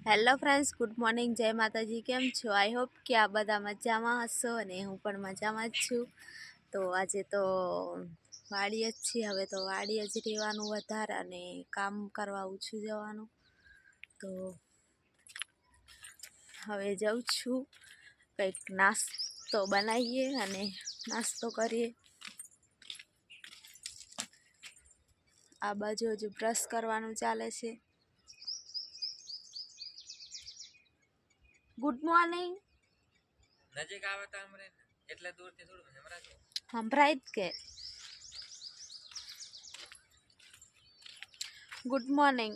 Hello friends, good morning, જય માતાજી. કેમ છો? આઈ હોપ કે આ બધા મજામાં હશો અને હું પણ મજામાં જ છું. તો આજે તો વાડીએ જ છીએ. હવે તો વાડીએ જ રહેવાનું વધારે અને કામ કરવા ઓછું જવાનું. તો હવે જાઉં છું, કંઈક નાસ્તો બનાવીએ અને નાસ્તો કરીએ. આ બાજુ હજુ બ્રશ કરવાનું ચાલે છે. Good morning. નજીક આવે તો હમરે એટલે દૂરથી થોડું સંભળાય જ કે ગુડ મોર્નિંગ.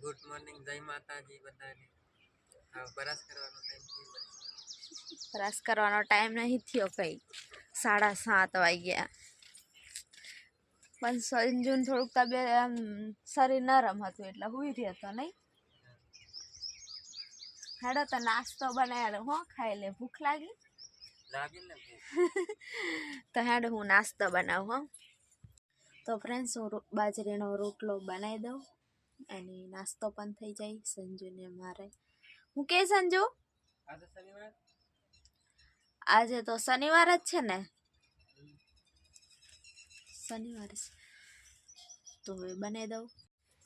ગુડ મોર્નિંગ, જય માતાજી બધાને. હવે બ્રશ કરવાનો ટાઈમ થયો. બ્રશ કરવાનો ટાઈમ નહીં થયો, કંઈ 7:30 વાગ્યા. પણ સંજુન થોડુંક તબિયત આમ શરીર નરમ હતું એટલે હુઈ રહ્યો હતો નહીં. હેડો તો નાસ્તો બનાવ્યો હો, ખાઈ લે. ભૂખ લાગી ને તો હેડો હું નાસ્તો બનાવું હો. તો ફ્રેન્ડ્સ, હું બાજરીનો રોટલો બનાવી દઉં અને નાસ્તો પણ થઈ જાય સંજુને મારે. હું કે સંજુ આજે શનિવાર, આજે તો શનિવાર જ છે ને. શનિવાર તો હવે બનાવી દઉં.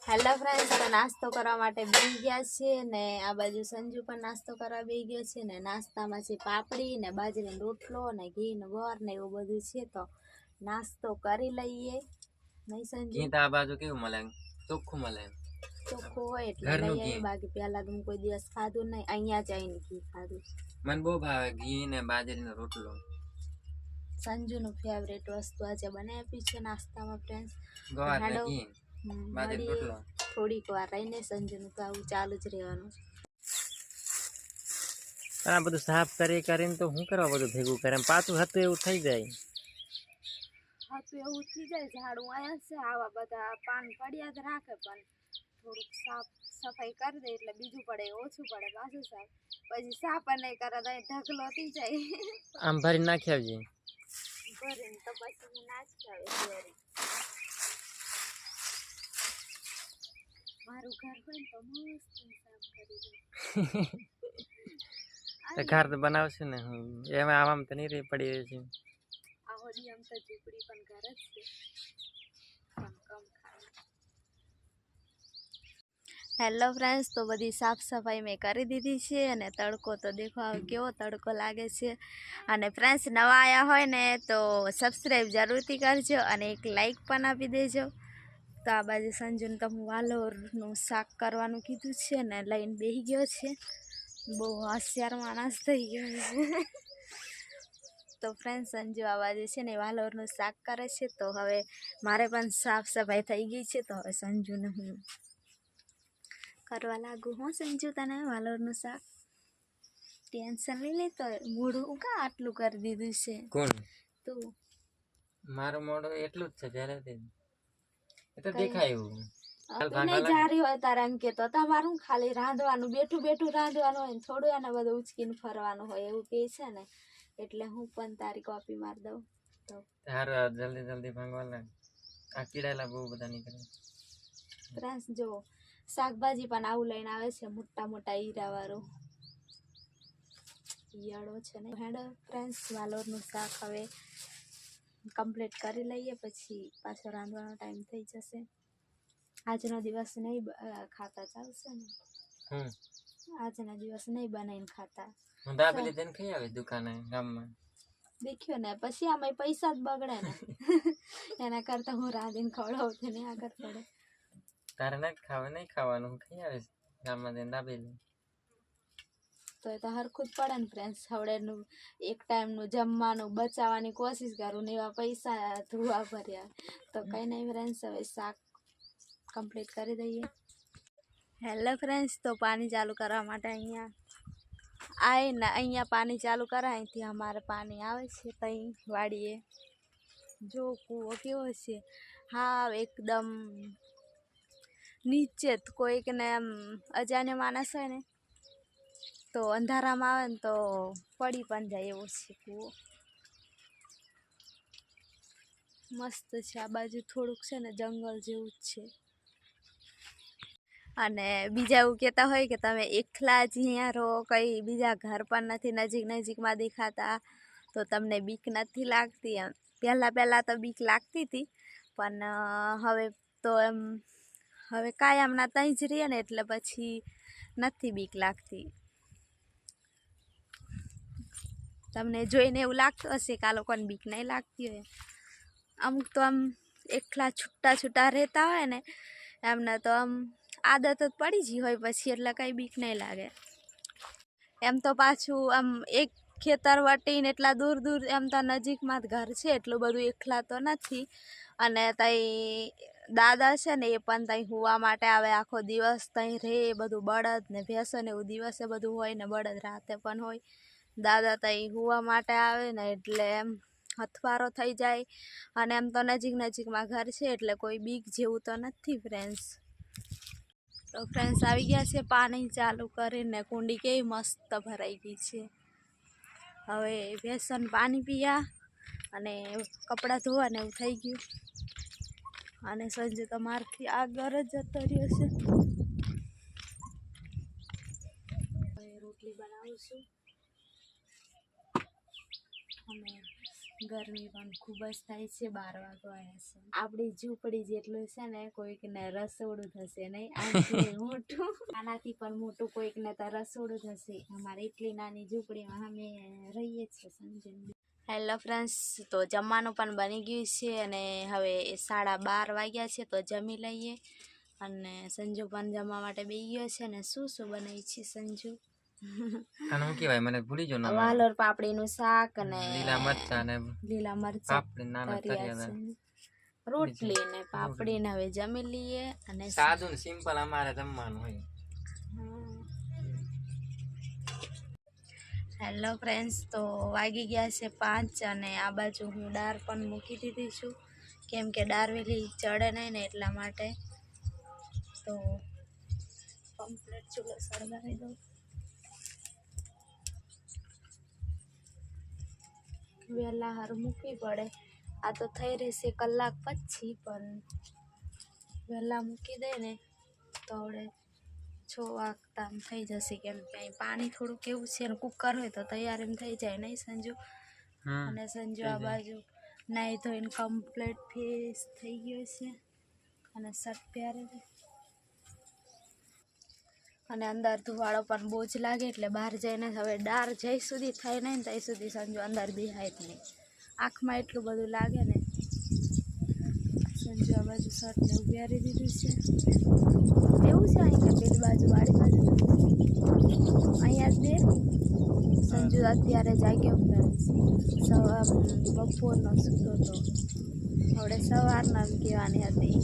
હેલો ફ્રેન્ડ્સ, તો નાસ્તો કરવા માટે બેસી ગયા છે ને આ બાજુ સંજુ પણ નાસ્તો કરવા બેસી ગયો છે ને. નાસ્તામાં છે પાપડી ને બાજરીનો રોટલો ને ઘી ને ગોળ ને એવું બધું છે. તો નાસ્તો કરી લઈએ. નહીં સંજુ? ઘી તો આ બાજુ કેવું મળે? ચોખ્ખું મળે. ચોખ્ખું હોય એટલે લઈ આવીએ. બાકી પહેલા તો હું કોઈ દિવસ ખાધું નહીં, અહીંયા જઈને ઘી ખાધું. મને બહુ ભાવે ઘી ને બાજરીનો રોટલો. સંજુનું ફેવરેટ વસ્તુ આજે બનાવી આપી છે નાસ્તામાં ફ્રેન્ડ્સ. ગોળ ને ઘી, બાજરીનો રોટલો. થોડીક વાર રહીને સંજુનું તો આવું ચાલુ જ રહેવાનું. આ બધું સાફ કરીને તો હું કરવા બધું ભેગું કરે, પાછું હતું એવું થઈ જાય. હા તો એવું થઈ જાય. ઝાડું આયા છે, આવા બધા પાન પડ્યા જ રાખે, પણ થોડુંક સાફ સફાઈ કરી દે એટલે બીજું પડે ઓછું પડે પાછું સાફ. પછી સાફ નહીં કરે તો ઢગલો થઈ જાય. આમ ભરી નાખી આવજે. ભરીને તો પછી હું નાખી આવે. મારું ઘર હોય ને તો મસ્ત સાફ કરી દઉં. ઘર તો બનાવશું ને હું એમાં આમ તો નહીં રહી પડી રહી છે. આ હોડી આમ તો ઝૂંપડી પણ ઘર જ છે. હેલો ફ્રેન્ડ્સ, તો બધી સાફ સફાઈ મેં કરી દીધી છે અને તડકો તો દેખો કેવો તડકો લાગે છે. અને ફ્રેન્ડ્સ, નવા આવ્યા હોય ને તો સબસ્ક્રાઈબ જરૂરથી કરજો અને એક લાઈક પણ આપી દેજો. તો આ બાજુ સંજુને તો હું વાલોરનું શાક કરવાનું કીધું છે ને લઈને બેસી ગયો છે. બહુ હોશિયાર માણસ થઈ ગયો છે. તો ફ્રેન્ડ્સ, સંજુ આ બાજુ છે ને વાલોરનું શાક કરે છે. તો હવે મારે પણ સાફ સફાઈ થઈ ગઈ છે. તો હવે સંજુને હું કરવા લાગુ. હું સંજુ તને વાલોરનું શાક ટેન્શન લઈ લે તો મોઢું કા આટલું કરી દીધું છે? કોણ? તું. મારું મોઢું એટલું જ છે જ્યારે એ તો દેખાય એવું. નહીં જારી હોય તારા એમ કેતો તમારું ખાલી રાંધવાનું બેઠું બેઠું રાંધવાનું હોય ને થોડું એને બધું ઉચકીને ફરવાનું હોય એવું કહે છે ને. એટલે હું પણ તારી કોપી મારી દઉં. તો જલ્દી ભાંગવા લાગ. આ કીડાયેલા બહુ બધા નીકળે. ફ્રેન્ડ્સ, જો શાકભાજી પણ આવું લઈને આવે છે, મોટા મોટા હીરાવાળો ઈયળો છે ને. હેડો ફ્રેન્ડ્સ, વાલોરનું શાક હવે કમ્પ્લીટ કરી લઈએ, પછી પાછો રાંધવાનો ટાઈમ થઈ જશે. આજનો દિવસ નહીં ખાતા ચાલશે ને? આજના દિવસ નહીં બનાવીને ખાતા. હું દાબેલી દઈને ખાઈ આવે દુકાને ગામમાં. દેખ્યો ને, પછી આમાં પૈસા જ બગડે ને. એના કરતા હું રાંધીને ખવડાવું ને આગળ પડે. તારે નહીં ખાવાનું, હું ખાઈ આવીશ ગામમાં જઈને દાબેલી. તો એ તો હરખું જ પડે ને ફ્રેન્ડ્સ. હવડેનું એક ટાઈમનું જમવાનું બચાવવાની કોશિશ કરું ને એવા પૈસા ધોવા ભર્યા. તો કંઈ નહીં ફ્રેન્ડ્સ, હવે શાક કમ્પ્લીટ કરી દઈએ. હેલો ફ્રેન્ડ્સ, તો પાણી ચાલુ કરવા માટે અહીંયા પાણી ચાલુ કરાય. અહીંથી અમારે પાણી આવે છે ત્યાં વાડીએ. જો કૂવો કેવો છે, હા એકદમ નીચે. કોઈકને એમ અજાણ્યો માણસ હોય ને તો અંધારામાં આવે ને તો પડી પણ જાય એવો છે કૂવો. મસ્ત છે. આ બાજુ થોડુંક છે ને જંગલ જેવું જ છે. અને બીજા એવું કહેતા હોય કે તમે એકલા જ અહીંયા રહો, કંઈ બીજા ઘર પણ નથી નજીકમાં દેખાતા, તો તમને બીક નથી લાગતી એમ. પહેલાં તો બીક લાગતી હતી, પણ હવે તો એમ હવે કાયમના ત્યાં જ રહીએ ને એટલે પછી નથી બીક લાગતી. તમને જોઈને એવું લાગતું હશે કે આ લોકોને બીક નહીં લાગતી હોય. અમુક તો આમ એકલા છૂટા રહેતા હોય ને એમને તો આમ આદત જ પડી ગઈ હોય પછી, એટલે કંઈ બીક નહીં લાગે. એમ તો પાછું આમ એક ખેતર વટીને એટલા દૂર એમ તો નજીકમાં જ ઘર છે, એટલું બધું એકલા તો નથી. અને ત્યાં દાદા છે ને એ પણ ત્યાં હોવા માટે આવે, આખો દિવસ ત્યાં રહે. બધું બળદ ને ભેંસો ને એવું દિવસે બધું હોય ને બળદ રાતે પણ હોય. દાદા ત્યાં હોવા માટે આવે ને એટલે એમ હથવારો થઈ જાય. અને એમ તો નજીકમાં ઘર છે એટલે કોઈ બીક જેવું તો નથી ફ્રેન્ડ્સ. તો ફ્રેન્ડ્સ આવી ગયા છે પાણી ચાલુ કરીને, કુંડી કેવી મસ્ત ભરાઈ ગઈ છે. હવે બેસન પાણી પીયા અને કપડાં ધોવાને એવું થઈ ગયું. અને સંજુ તમારથી આગળ જ જતો રહ્યો છે. હવે રોટલી બનાવું છું. અને ગરમી પણ ખૂબ જ થાય છે, 12 વાગવા આવ્યા છે. આપણી ઝૂંપડી જેટલું છે ને કોઈકને રસોડું થશે નહીં, આનાથી મોટું, આનાથી પણ મોટું કોઈકને તો રસોડું થશે. અમારે એટલી નાની ઝૂંપડીમાં અમે રહીએ છીએ સંજુ. હેલો ફ્રેન્ડ્સ, તો જમવાનું પણ બની ગયું છે અને હવે 12:30 વાગ્યા છે, તો જમી લઈએ. અને સંજુ પણ જમવા માટે બેસી ગયો છે. અને શું બનાવી છે સંજુ? આનું કહેવાય મને ભૂલી ગયો નામ. વાલોર પાપડીનું શાક અને લીલા મરચાં પાપડી નાના રોટલી ને પાપડી ને હવે જમી લઈએ. અને સાદું ને સિમ્પલ અમારે જમવાનું હોય. હેલો ફ્રેન્ડ્સ, તો વાગી ગયા છે 5 અને આ બાજુ હું દાળ પણ મૂકી દીધી છું, કેમ કે દાળ વેલી ચડે નહીં ને એટલા માટે. તો કમ્પ્લીટ ચૂલો સળગાવી દઉં. વહેલા હાર મૂકવી પડે, આ તો થઈ રહેશે કલાક પછી, પણ વહેલા મૂકી દે ને તો આવડે 6 વાગતા થઈ જશે, કેમ કે અહીં પાણી થોડું કેવું છે ને કુકર હોય તો તૈયાર એમ થઈ જાય નહીં સંજુ? અને સંજુ આ બાજુ નાહી ધોઈને કમ્પ્લીટ ફ્રેશ થઈ ગયો છે અને શર્ટ પહેરે છે. અને અંદર ધુવાળો પણ બહુ જ લાગે એટલે બહાર જઈને હવે દાળ જ્યાં સુધી થાય નહીં ને ત્યાં સુધી સંજુ અંદર બેહાય જ નહીં. આંખમાં એટલું બધું લાગે ને. સંજુ આ બાજુ શર્ટને એવું પહેરી દીધું છે. એવું છે અહીં કે પેલી બાજુ વાળી બાજુ અહીંયા જ દે. સંજુ અત્યારે જાગ્યો ફ્રેન્ડ્સ, બપોરનો સૂતો હતો. હવે સવારના કહેવાની હતી.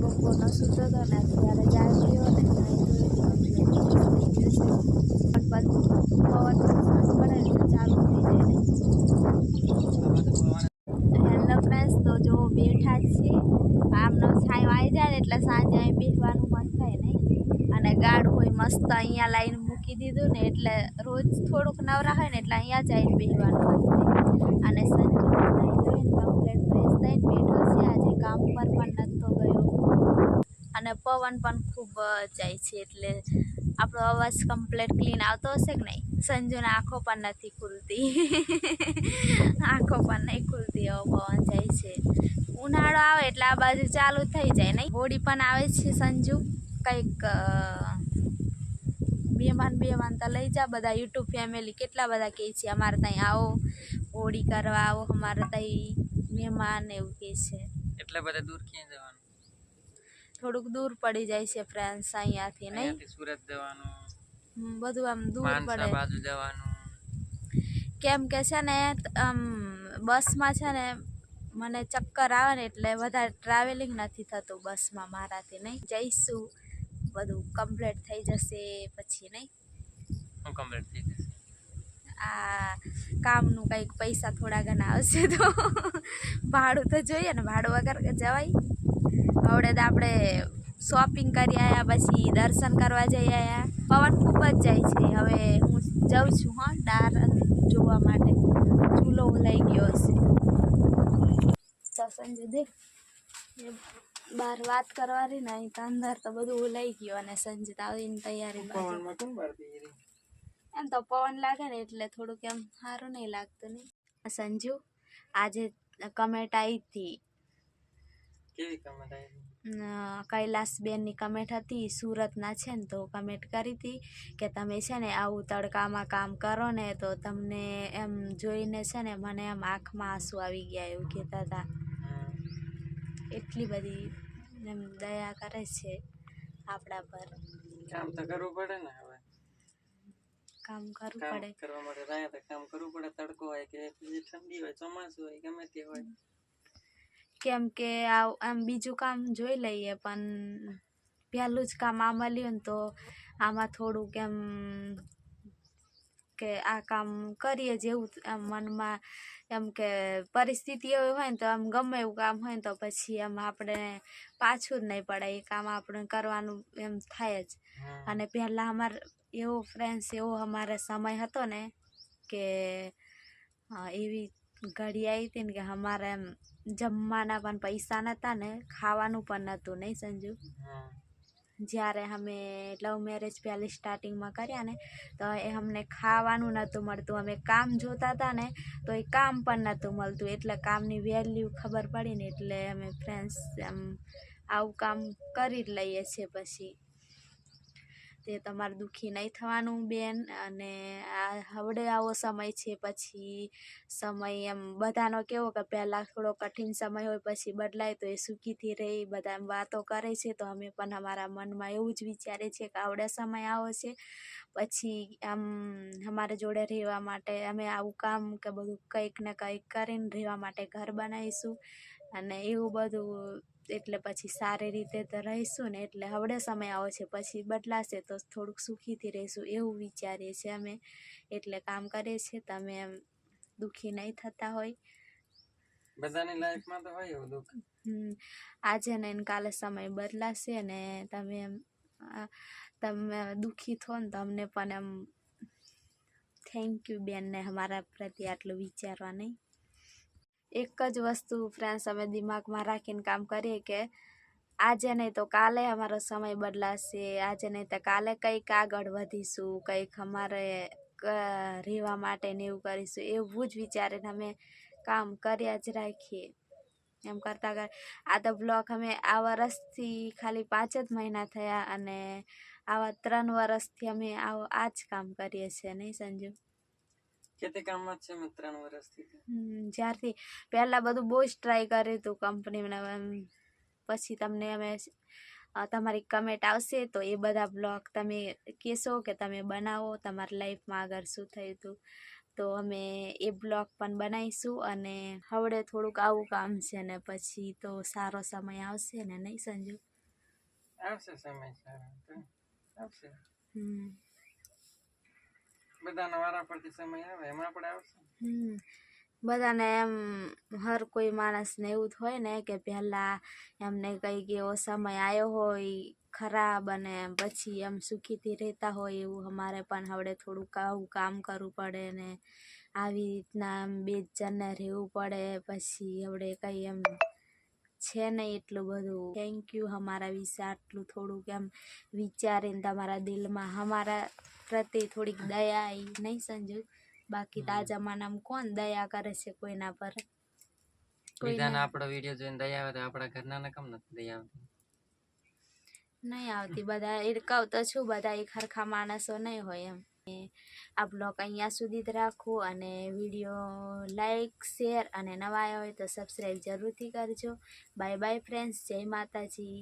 બપોરનો સૂતો હતો ને અત્યારે જાગ્યો ને હેલો ફ્રેન્ડ્સ, તો જો બેઠા જ છીએ. આમનો છાંયો આવી જાય ને એટલે સાંજે અહીં બેસવાનું મન થાય નહીં. અને ગાડું હોય મસ્ત અહીંયા લાઈન મૂકી દીધું ને એટલે રોજ થોડુંક નવરા હોય ને એટલે અહીંયા જ આવીને બેસવાનું મન થાય. અને સંજુ કમ્પ્લેટ ફ્રેશ થઈને બેઠો છે. આજે કામ પર પણ નહોતો ગયો અને પવન પણ ખૂબ જાય છે એટલે આપણો અવાજ કમ્પ્લેટ ક્લીન આવતો હશે કે નહીં? સંજુને આંખો પણ નથી ખુલતી. આંખો પણ નહીં ખુલતી, એવો પવન જાય છે. ઉનાળો આવે એટલે આ બાજુ ચાલુ થઈ જાય નહીં? હોળી પણ આવે છે સંજુ, કંઈક મહેમાન તો લઈ જા. બધા યુટ્યુબ ફેમિલી કેટલા બધા કહે છે અમારે ત્યાં આવો, હોળી કરવા આવો, અમારે ત્યાં મહેમાન એવું કહે છે. એટલે બધા દૂર ક્યાં જવાનું? થોડુંક દૂર પડી જાય છે ફ્રેન્ડ્સ અહીંયાથી નહીં? સુરત જવાનું, બધું આમ દૂર પડે. બાજુ જવાનું. કેમ કે છે ને બસમાં છે ને મને ચક્કર આવે ને એટલે વધારે ટ્રાવેલિંગ નથી થતું બસમાં મારાથી નહીં. જઈશું, બધું કમ્પ્લીટ થઈ જશે પછી નહીં? હું કમ્પ્લીટ થઈ જશે? આ કામનું કંઈક પૈસા થોડા ઘણા આવશે તો ભાડું તો જોઈએ ને, ભાડું વગર જવાય? આવડે તો આપણે શોપિંગ કરી આવ્યા, પછી દર્શન કરવા જઈ આવ્યા. પવન ખૂબ જ જાય છે. હવે હું જાઉં છું દાળ જોવા માટે. ચૂલો લઈ ગયો હશે. સંજુ દે બહાર વાત કરવાની ને અહીં તો અંદર તો બધું લઈ ગયું અને સંજીત આવીને તૈયારી બાજુ. પવનમાં કોણ બાળતી રહી? એમ તો પવન લાગે ને એટલે થોડુંક એમ સારું નહીં લાગતું નહીં. સંજુ આજે કમેન્ટ આવી હતી, કેવી કમેન્ટ આવી? કૈલાસબેનની કમેન્ટ હતી, સુરતના છે ને, તો કમેન્ટ કરી હતી કે તમે છે ને આવું તડકામાં કામ કરો ને તો તમને એમ જોઈને છે ને મને એમ આંખમાં આંસુ આવી ગયા એવું કહેતા હતા. એટલી બધી એમ દયા કરે છે આપણા પર. કામ તો કરવું પડે ને, હવે કામ કરવું કામ પડે. કરવા માટે રહ્યા તો કામ કરવું પડે. તડકો હોય કે પછી ઠંડી હોય, ચોમાસું હોય, ગમે તે હોય. કેમ કે આમ બીજું કામ જોઈ લઈએ પણ પહેલું જ કામ આ મળ્યું ને તો આમાં થોડુંક એમ કે આ કામ કરીએ જેવું આમ મનમાં એમ કે પરિસ્થિતિ એવી હોય ને તો આમ ગમે એવું કામ હોય ને તો પછી એમ આપણે પાછું જ નહીં પડે, એ કામ આપણે કરવાનું એમ થાય જ. અને પહેલાં અમારે એવો ફ્રેન્ડ્સ એવો અમારે સમય હતો ને કે એવી ઘડી આવી હતી ને કે અમારે એમ જમવાના પણ પૈસા નહોતા ને ખાવાનું પણ નહોતું, નહીં સંજુ? જ્યારે અમે લવ મેરેજ પહેલી સ્ટાર્ટિંગમાં કર્યા ને તો એ અમને ખાવાનું નહોતું મળતું, અમે કામ જોતા હતા ને તો એ કામ પણ નહોતું મળતું, એટલે કામની વેલ્યુ ખબર પડી ને એટલે અમે ફ્રેન્ડ્સ એમ આવું કામ કરી જ લઈએ છીએ. પછી તે તમારે દુઃખી નહીં થવાનું બેન, અને આ હવડે આવો સમય છે, પછી સમય એમ બધાનો કેવો કે પહેલાં થોડો કઠિન સમય હોય પછી બદલાય તો એ સુખીથી રહી, બધા એમ વાતો કરે છે તો અમે પણ અમારા મનમાં એવું જ વિચારે છે કે આવડે સમય આવો છે પછી આમ અમારા જોડે રહેવા માટે અમે આવું કામ કે બધું કંઈક ને કંઈક કરીને રહેવા માટે ઘર બનાવીશું અને એવું બધું, એટલે પછી સારી રીતે તો રહીશું ને. એટલે હવડે સમય આવો છે પછી બદલાશે તો થોડુંક સુખીથી રહીશું એવું વિચારીએ છીએ અમે, એટલે કામ કરીએ છીએ. તમે એમ દુઃખી નહીં થતા હોય. બધાની લાઈફમાં તો હોય એવું દુઃખ. આજે ને કાલે સમય બદલાશે ને તમે એમ તમે દુઃખી થો ને તો અમને પણ એમ થેન્ક યુ બેન ને અમારા પ્રત્યે આટલું વિચારવા. નહીં, એક જ વસ્તુ ફ્રેન્ડ્સ અમે દિમાગમાં રાખીને કામ કરીએ કે આજે નહીં તો કાલે અમારો સમય બદલાશે, આજે નહીં તો કાલે કંઈક આગળ વધીશું, કંઈક અમારે રહેવા માટે ને એવું કરીશું, એવું જ વિચારીને અમે કામ કર્યા જ રાખીએ. એમ કરતાં આ તો બ્લોગ અમે આ વર્ષથી ખાલી 5 જ મહિના થયા અને આવા 3 વર્ષથી અમે આ જ કામ કરીએ છીએ, નહીં સંજુ? ખેતી કામમાં જ છે મેં 3 વર્ષથી. જ્યારથી પહેલાં બધું બહુ જ ટ્રાય કર્યું હતું કંપનીમાં, પછી તમને અમે તમારી કમેન્ટ આવશે તો એ બધા બ્લોગ તમે કહેશો કે તમે બનાવો તમારી લાઈફમાં આગળ શું થયું હતું તો અમે એ બ્લોગ પણ બનાવીશું. અને હવડે થોડુંક આવું કામ છે ને પછી તો સારો સમય આવશે ને, નહીં સંજુ? આવશે સમય સારો તો આવશે. બધાનો વારા પરથી સમય આવે એમાં આપણે આવશે. બધાને એમ હર કોઈ માણસને એવું જ હોય ને કે પહેલાં એમને કંઈક એવો સમય આવ્યો હોય ખરાબ અને પછી એમ સુખીથી રહેતા હોય, એવું અમારે પણ હવડે થોડુંક આવું કામ કરવું પડે ને આવી રીતના એમ 2 જણને રહેવું પડે. પછી હવડે કંઈ એમ છે નહીં એટલું બધું. થેન્ક યુ અમારા વિશે આટલું થોડુંક એમ વિચારીને તમારા દિલમાં અમારા પ્રત્યે થોડીક દયા આવી, નહીં સંજુ? બાકી તો આ જમાનામાં કોણ દયા કરે છે કોઈના પર? બીજાને આપણો વિડીયો જોઈને દયા આવે તો આપણા ઘરના કેમ નથી દયા આવતી? નહીં આવતી. બધા એ કહું તો છું, બધા એક સરખા માણસો નહીં હોય એમ. આ બ્લોગ અહીંયા સુધી જ રાખું અને વિડીયો લાઈક શેર અને નવા આવ્યા હોય તો સબસ્ક્રાઈબ જરૂરથી કરજો. બાય બાય ફ્રેન્ડ્સ, જય માતાજી.